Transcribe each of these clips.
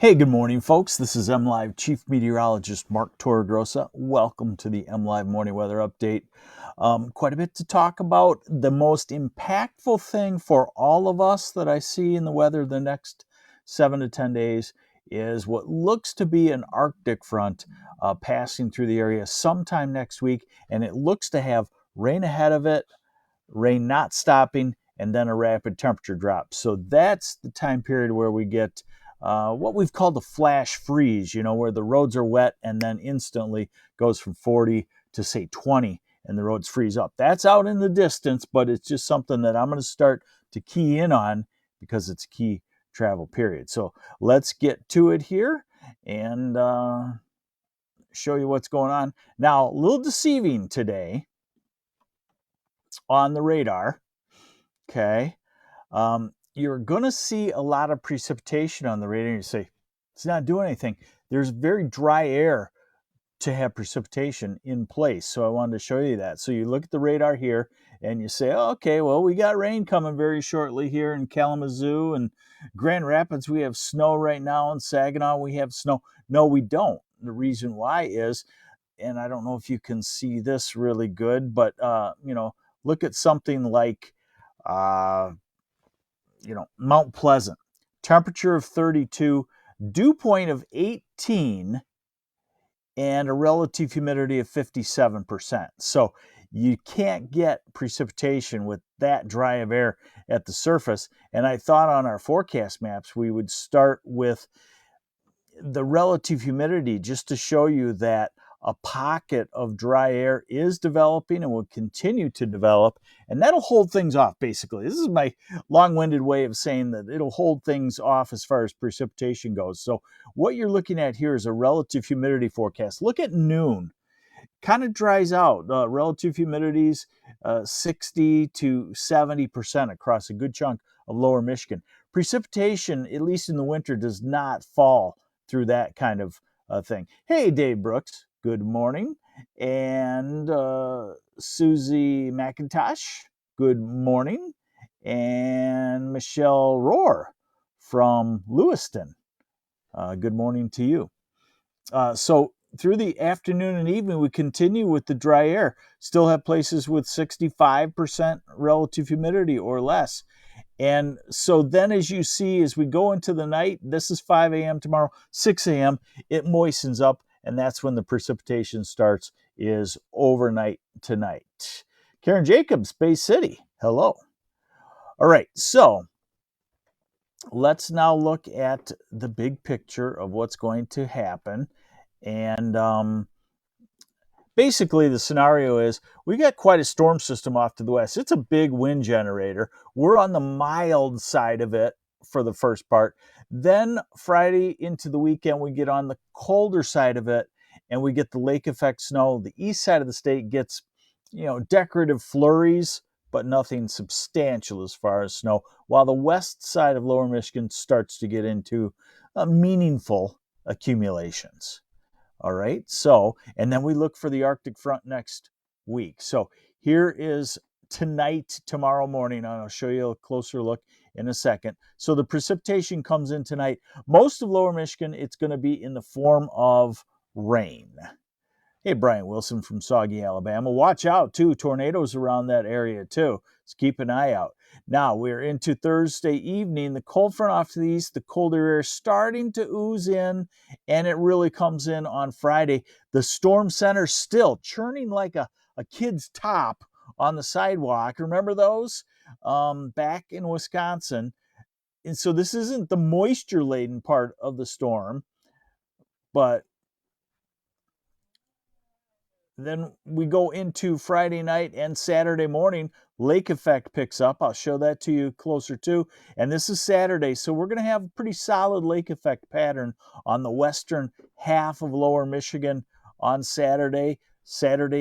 Hey, good morning, folks. This is MLive Chief Meteorologist Mark Torregrossa. Welcome to the MLive Morning Weather Update. Quite a bit to talk about. The most impactful thing for all of us that I see in the weather the next 7 to 10 days is what looks to be an Arctic front passing through the area sometime next week, and it looks to have rain ahead of it, rain not stopping, and then a rapid temperature drop. So that's the time period where we get what we've called the flash freeze, where the roads are wet and then instantly goes from 40 to say 20 and the roads freeze up. That's out in the distance, but it's just something that I'm going to start to key in on because it's a key travel period. So let's get to it here and show you what's going on. Now, a little deceiving today on the radar. Okay. You're going to see a lot of precipitation on the radar. You say, it's not doing anything. There's very dry air to have precipitation in place. So I wanted to show you that. So you look at the radar here and you say, oh, okay, well, we got rain coming very shortly here in Kalamazoo and Grand Rapids. We have snow right now. In Saginaw, we have snow. No, we don't. The reason why is, and I don't know if you can see this really good, but, look at something like, Mount Pleasant, temperature of 32, dew point of 18, and a relative humidity of 57%. So you can't get precipitation with that dry of air at the surface. And I thought on our forecast maps, we would start with the relative humidity just to show you that a pocket of dry air is developing and will continue to develop, and that'll hold things off. Basically, this is my long-winded way of saying that it'll hold things off as far as precipitation goes. So what you're looking at here is a relative humidity forecast. Look at noon, kind of dries out. Relative humidities 60 to 70% across a good chunk of lower Michigan. Precipitation, at least in the winter, does not fall through that kind of thing. Hey, Dave Brooks, good morning. And Susie McIntosh, good morning. And Michelle Rohr from Lewiston, good morning to you. So through the afternoon and evening, we continue with the dry air. Still have places with 65% relative humidity or less. And so then as you see, as we go into the night, this is 5 a.m. tomorrow, 6 a.m., it moistens up, and that's when the precipitation starts, is overnight tonight. Karen Jacobs, Bay City, hello. All right, so let's now look at the big picture of what's going to happen. And basically, the scenario is we got quite a storm system off to the west. It's a big wind generator. We're on the mild side of it for the first part. Then Friday into the weekend, we get on the colder side of it and we get the lake effect snow. The east side of the state gets, decorative flurries, but nothing substantial as far as snow, while the west side of lower Michigan starts to get into meaningful accumulations. All right. So, and then we look for the Arctic front next week. So here is tonight, tomorrow morning, and I'll show you a closer look in a second. So the precipitation comes in tonight. Most of lower Michigan, it's going to be in the form of rain. Hey, Brian Wilson from Soggy, Alabama. Watch out, too. Tornadoes around that area, too. So keep an eye out. Now, we're into Thursday evening. The cold front off to the east, the colder air starting to ooze in, and it really comes in on Friday. The storm center still churning like a kid's top on the sidewalk. Remember those? Back in Wisconsin. And so this isn't the moisture-laden part of the storm, but then we go into Friday night and Saturday morning. Lake effect picks up. I'll show that to you closer too. And this is Saturday, so we're going to have a pretty solid lake effect pattern on the western half of lower Michigan on Saturday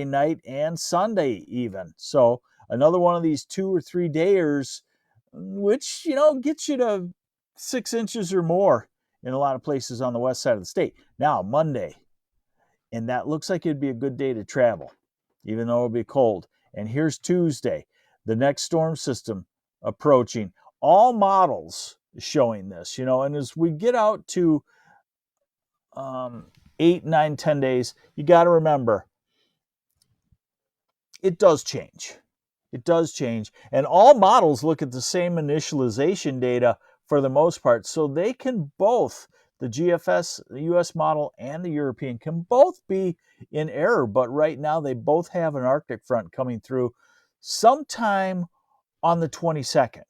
night, and Sunday even. So another one of these 2 or 3 dayers, which, gets you to 6 inches or more in a lot of places on the west side of the state. Now, Monday, and that looks like it'd be a good day to travel, even though it'll be cold. And here's Tuesday, the next storm system approaching. All models showing this, and as we get out to 8, 9, 10 days, you got to remember, it does change. It does change. And all models look at the same initialization data for the most part. So they can both, the GFS, the US model, and the European, can both be in error. But right now, they both have an Arctic front coming through sometime on the 22nd.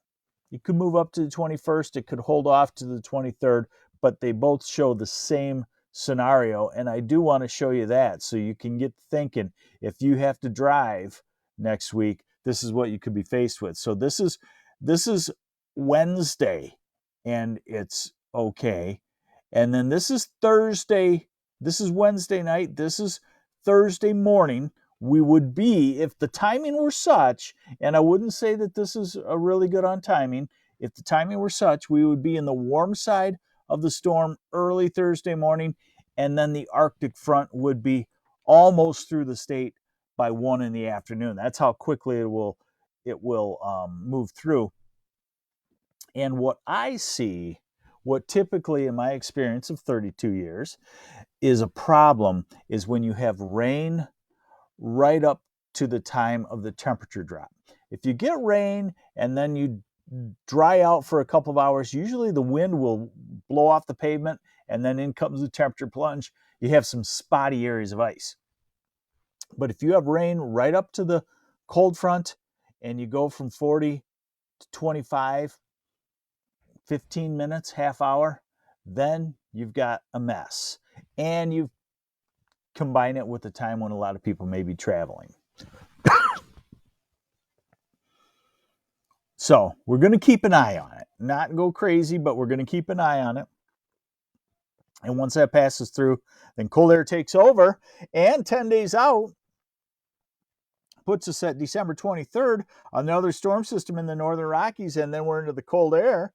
It could move up to the 21st. It could hold off to the 23rd, but they both show the same scenario. And I do want to show you that so you can get thinking, if you have to drive next week, this is what you could be faced with. So this is Wednesday, and it's okay. And then this is Thursday. This is Wednesday night. This is Thursday morning. We would be, if the timing were such, and I wouldn't say that this is a really good on timing, if the timing were such, we would be in the warm side of the storm early Thursday morning, and then the Arctic front would be almost through the state by 1 in the afternoon. That's how quickly it will move through. And what I see, what typically in my experience of 32 years is a problem, is when you have rain right up to the time of the temperature drop. If you get rain and then you dry out for a couple of hours, usually the wind will blow off the pavement, and then in comes the temperature plunge. You have some spotty areas of ice. But if you have rain right up to the cold front and you go from 40 to 25, 15 minutes, half hour, then you've got a mess. And you combine it with the time when a lot of people may be traveling. So we're going to keep an eye on it. Not go crazy, but we're going to keep an eye on it. And once that passes through, then cold air takes over. And 10 days out puts us at December 23rd, another storm system in the northern Rockies, and then we're into the cold air.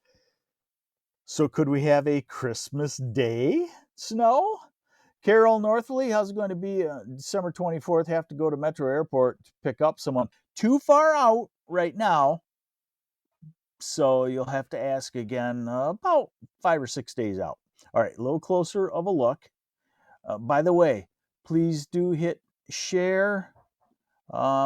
So could we have a Christmas Day snow? Carol Northley, how's it going to be December 24th? Have to go to Metro Airport to pick up someone. Too far out right now. So you'll have to ask again about 5 or 6 days out. All right, a little closer of a look. By the way, please do hit share.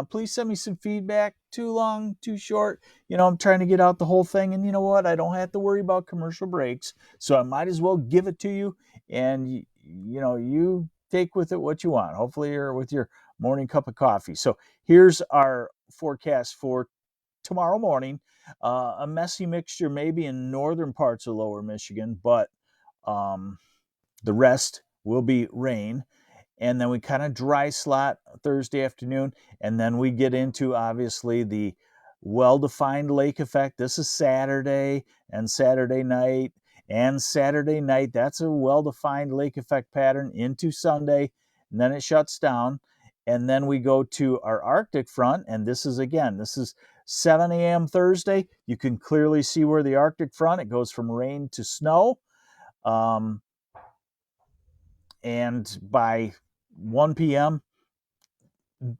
Please send me some feedback. Too long, too short. I'm trying to get out the whole thing, and you know what? I don't have to worry about commercial breaks, so I might as well give it to you, and you take with it what you want. Hopefully you're with your morning cup of coffee. So here's our forecast for tomorrow morning. A messy mixture maybe in northern parts of lower Michigan, but the rest will be rain. And then we kind of dry slot Thursday afternoon. And then we get into, obviously, the well-defined lake effect. This is Saturday and Saturday night. And Saturday night, that's a well-defined lake effect pattern into Sunday. And then it shuts down. And then we go to our Arctic front. And this is 7 a.m. Thursday. You can clearly see where the Arctic front, it goes from rain to snow. And by 1 p.m.,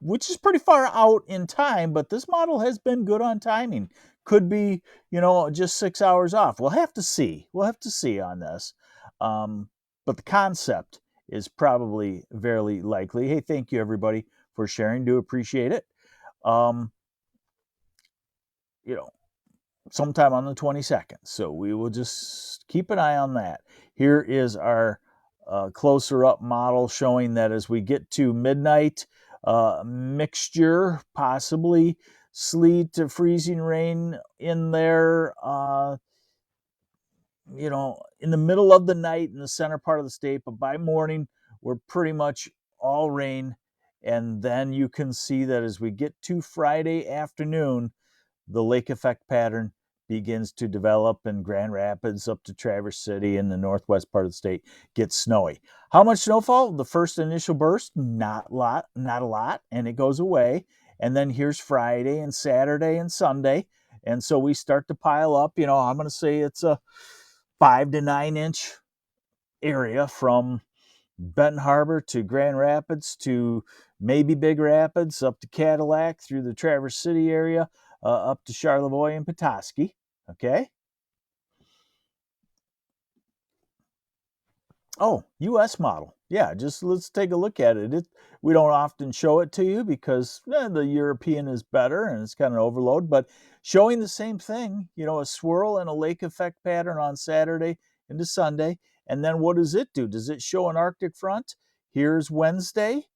which is pretty far out in time, but this model has been good on timing. Could be, just 6 hours off. We'll have to see. We'll have to see on this. But the concept is probably very likely. Hey, thank you, everybody, for sharing. Do appreciate it. Sometime on the 22nd. So we will just keep an eye on that. Here is our closer up model showing that as we get to midnight, mixture, possibly sleet to freezing rain in there, in the middle of the night in the center part of the state. But by morning, we're pretty much all rain. And then you can see that as we get to Friday afternoon, the lake effect pattern begins to develop, and Grand Rapids up to Traverse City in the northwest part of the state gets snowy. How much snowfall? The first initial burst, not a lot, and it goes away. And then here's Friday and Saturday and Sunday. And so we start to pile up. I'm going to say it's a 5 to 9 inch area from Benton Harbor to Grand Rapids to maybe Big Rapids, up to Cadillac, through the Traverse City area, up to Charlevoix and Petoskey. Okay. Oh, US model. Yeah, just let's take a look at it. We don't often show it to you because the European is better and it's kind of overload, but showing the same thing, a swirl and a lake effect pattern on Saturday into Sunday. And then what does it do? Does it show an Arctic front? Here's Wednesday,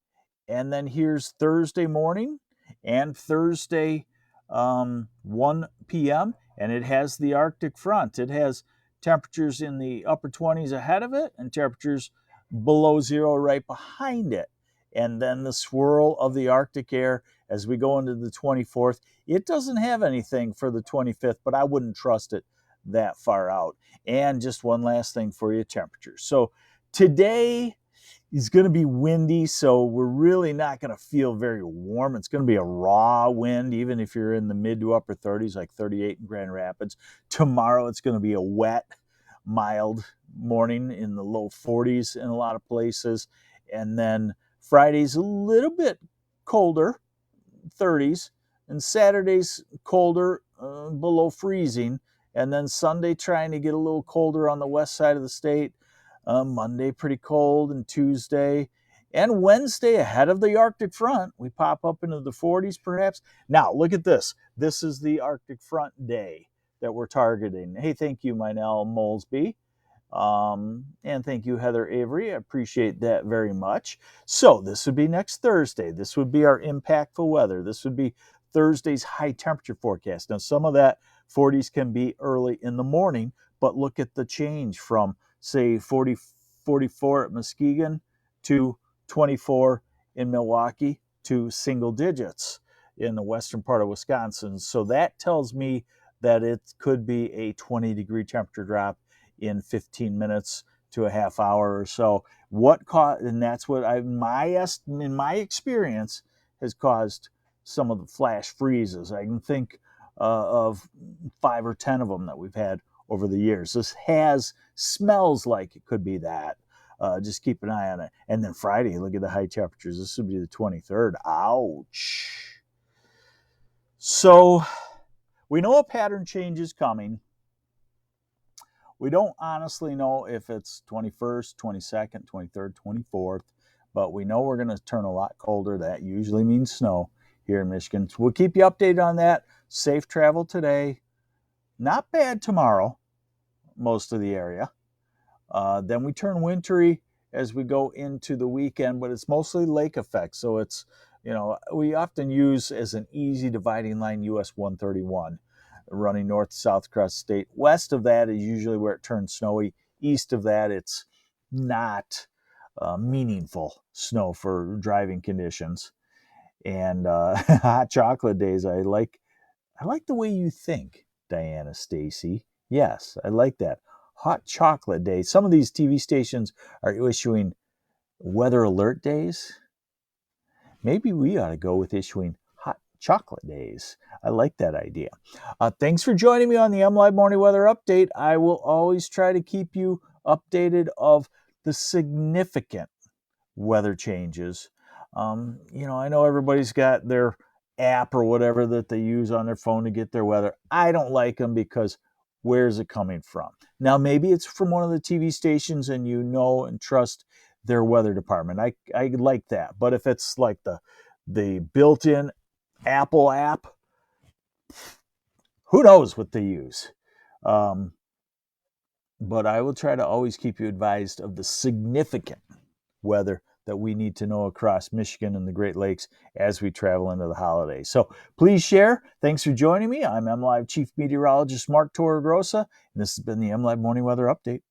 and then here's Thursday morning and Thursday 1 p.m. And it has the Arctic front. It has temperatures in the upper 20s ahead of it and temperatures below zero right behind it. And then the swirl of the Arctic air as we go into the 24th. It doesn't have anything for the 25th, but I wouldn't trust it that far out. And just one last thing for you, temperatures. So today is going to be windy, so we're really not going to feel very warm. It's going to be a raw wind, even if you're in the mid to upper 30s, like 38 in Grand Rapids. Tomorrow, it's going to be a wet, mild morning in the low 40s in a lot of places. And then Friday's a little bit colder, 30s, and Saturday's colder, below freezing. And then Sunday trying to get a little colder on the west side of the state. Monday pretty cold, and Tuesday and Wednesday ahead of the Arctic front. We pop up into the 40s perhaps. Now, look at this. This is the Arctic front day that we're targeting. Hey, thank you, Mynell Molesby. And thank you, Heather Avery. I appreciate that very much. So this would be next Thursday. This would be our impactful weather. This would be Thursday's high temperature forecast. Now, some of that 40s can be early in the morning, but look at the change from, say, 44 at Muskegon to 24 in Milwaukee to single digits in the western part of Wisconsin. So that tells me that it could be a 20-degree temperature drop in 15 minutes to a half hour or so. And that's what in my experience has caused some of the flash freezes. I can think of 5 or 10 of them that we've had over the years. This smells like it could be that. Just keep an eye on it. And then Friday, look at the high temperatures. This would be the 23rd. Ouch. So we know a pattern change is coming. We don't honestly know if it's 21st, 22nd, 23rd, 24th, but we know we're going to turn a lot colder. That usually means snow here in Michigan. So we'll keep you updated on that. Safe travel today. Not bad tomorrow, most of the area. Then we turn wintry as we go into the weekend, but it's mostly lake effect. So it's, we often use as an easy dividing line US 131. Running north to south across the state. West of that is usually where it turns snowy. East of that, it's not meaningful snow for driving conditions. And hot chocolate days, I like the way you think, Diana Stacy. Yes, I like that. Hot chocolate days. Some of these TV stations are issuing weather alert days. Maybe we ought to go with issuing hot chocolate days. I like that idea. Thanks for joining me on the MLive Morning Weather Update. I will always try to keep you updated of the significant weather changes. I know everybody's got their app or whatever that they use on their phone to get their weather. I don't like them because where's it coming from? Now, maybe it's from one of the TV stations and you know and trust their weather department. I like that. But if it's like the built-in Apple app, who knows what they use? But I will try to always keep you advised of the significant weather that we need to know across Michigan and the Great Lakes as we travel into the holidays. So please share. Thanks for joining me. I'm MLive Chief Meteorologist Mark Torregrossa, and this has been the MLive Morning Weather Update.